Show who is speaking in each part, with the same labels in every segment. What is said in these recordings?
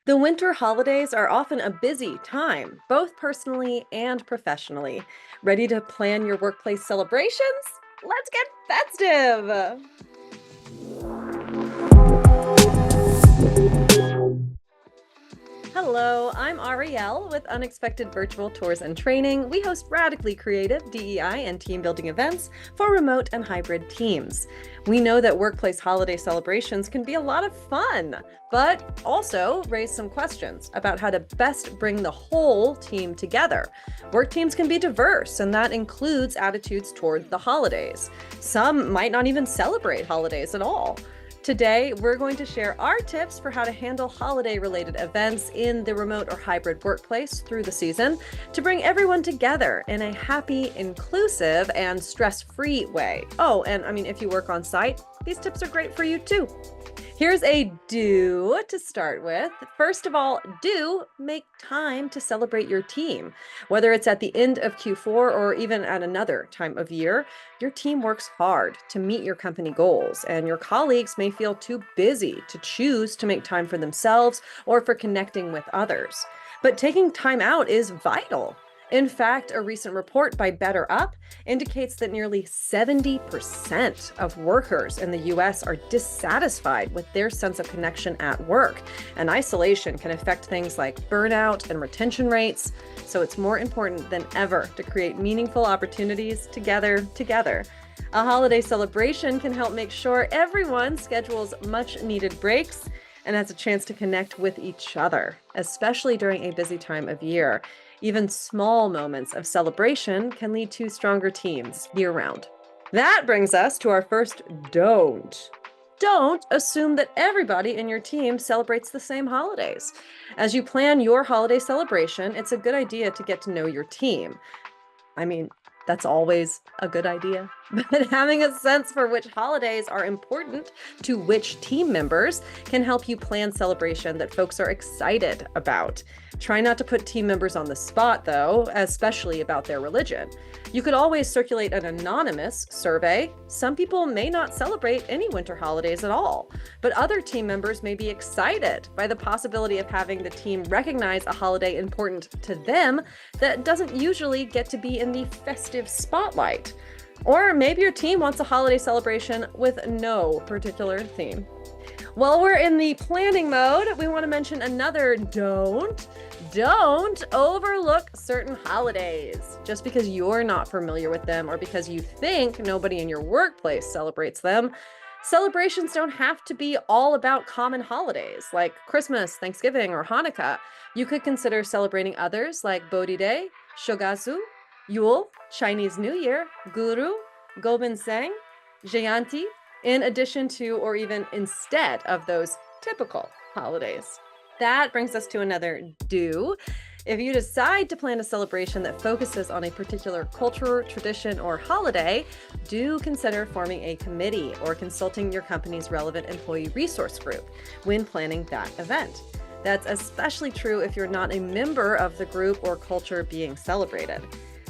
Speaker 1: The winter holidays are often a busy time, both personally and professionally. Ready to plan your workplace celebrations? Let's get festive! Hello, I'm Ariel with Unexpected Virtual Tours and Training. We host radically creative DEI and team building events for remote and hybrid teams. We know that workplace holiday celebrations can be a lot of fun, but also raise some questions about how to best bring the whole team together. Work teams can be diverse, and that includes attitudes toward the holidays. Some might not even celebrate holidays at all. Today, we're going to share our tips for how to handle holiday-related events in the remote or hybrid workplace through the season to bring everyone together in a happy, inclusive, and stress-free way. Oh, and if you work on site, these tips are great for you too. Here's a do to start with. First of all, do make time to celebrate your team. Whether it's at the end of Q4 or even at another time of year, your team works hard to meet your company goals, and your colleagues may feel too busy to choose to make time for themselves or for connecting with others. But taking time out is vital. In fact, a recent report by Better Up indicates that nearly 70% of workers in the US are dissatisfied with their sense of connection at work, and isolation can affect things like burnout and retention rates. So it's more important than ever to create meaningful opportunities together. A holiday celebration can help make sure everyone schedules much needed breaks and has a chance to connect with each other, especially during a busy time of year. Even small moments of celebration can lead to stronger teams year-round. That brings us to our first don't. Don't assume that everybody in your team celebrates the same holidays. As you plan your holiday celebration, it's a good idea to get to know your team. That's always a good idea. But having a sense for which holidays are important to which team members can help you plan celebration that folks are excited about. Try not to put team members on the spot, though, especially about their religion. You could always circulate an anonymous survey. Some people may not celebrate any winter holidays at all, but other team members may be excited by the possibility of having the team recognize a holiday important to them that doesn't usually get to be in the festive spotlight. Or maybe your team wants a holiday celebration with no particular theme. While we're in the planning mode, we want to mention another don't. Don't overlook certain holidays. Just because you're not familiar with them or because you think nobody in your workplace celebrates them, celebrations don't have to be all about common holidays like Christmas, Thanksgiving, or Hanukkah. You could consider celebrating others like Bodhi Day, Shogazu, Yule, Chinese New Year, Guru, Gobinseng, Jayanti, in addition to or even instead of those typical holidays. That brings us to another do. If you decide to plan a celebration that focuses on a particular culture, tradition, or holiday, do consider forming a committee or consulting your company's relevant employee resource group when planning that event. That's especially true if you're not a member of the group or culture being celebrated.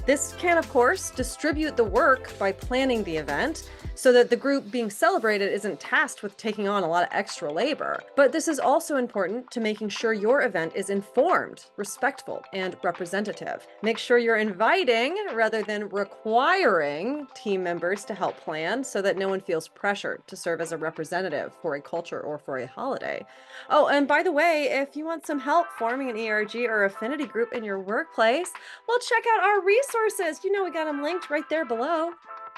Speaker 1: This can, of course, distribute the work by planning the event so that the group being celebrated isn't tasked with taking on a lot of extra labor. But this is also important to making sure your event is informed, respectful, and representative. Make sure you're inviting rather than requiring team members to help plan so that no one feels pressured to serve as a representative for a culture or for a holiday. Oh, and by the way, if you want some help forming an ERG or affinity group in your workplace, well, check out our resources. We got them linked right there below.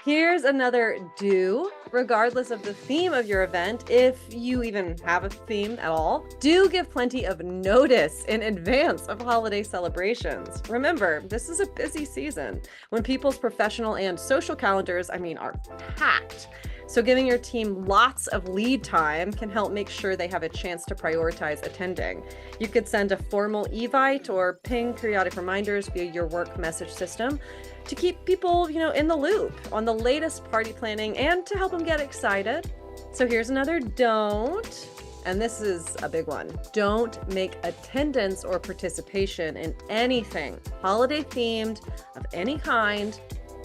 Speaker 1: Here's another do. Regardless of the theme of your event, if you even have a theme at all, do give plenty of notice in advance of holiday celebrations. Remember, this is a busy season when people's professional and social calendars, are packed. So giving your team lots of lead time can help make sure they have a chance to prioritize attending. You could send a formal evite or ping periodic reminders via your work message system to keep people, in the loop on the latest party planning and to help them get excited. So here's another don't, and this is a big one. Don't make attendance or participation in anything holiday themed of any kind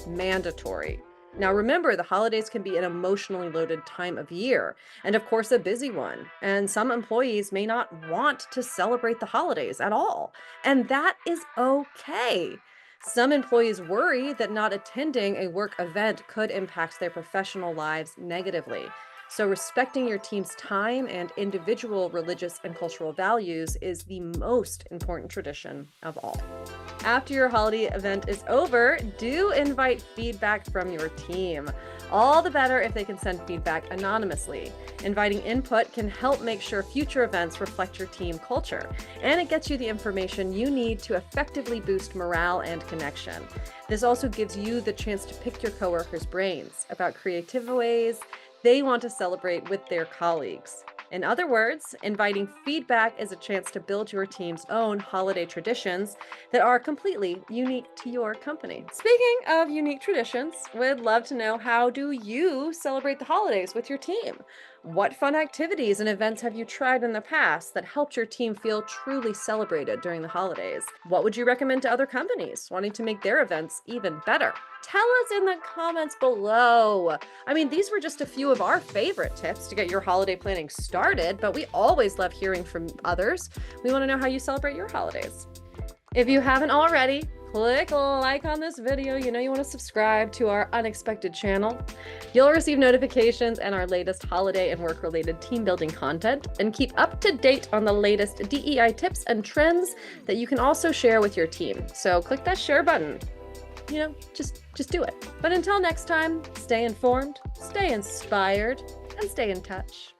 Speaker 1: mandatory. Now, remember, the holidays can be an emotionally loaded time of year, and of course, a busy one. And some employees may not want to celebrate the holidays at all, and that is okay. Some employees worry that not attending a work event could impact their professional lives negatively. So, respecting your team's time and individual religious and cultural values is the most important tradition of all. After your holiday event is over, do invite feedback from your team. All the better if they can send feedback anonymously. Inviting input can help make sure future events reflect your team culture, and it gets you the information you need to effectively boost morale and connection. This also gives you the chance to pick your coworkers' brains about creative ways they want to celebrate with their colleagues. In other words, inviting feedback is a chance to build your team's own holiday traditions that are completely unique to your company. Speaking of unique traditions, we'd love to know, how do you celebrate the holidays with your team? What fun activities and events have you tried in the past that helped your team feel truly celebrated during the holidays? What would you recommend to other companies wanting to make their events even better? Tell us in the comments below. I mean, these were just a few of our favorite tips to get your holiday planning started, but we always love hearing from others. We want to know how you celebrate your holidays. If you haven't already, click like on this video. You know you want to subscribe to our Unexpected channel. You'll receive notifications and our latest holiday and work-related team building content, and keep up to date on the latest DEI tips and trends that you can also share with your team. So click that share button. You know, just do it. But until next time, stay informed, stay inspired, and stay in touch.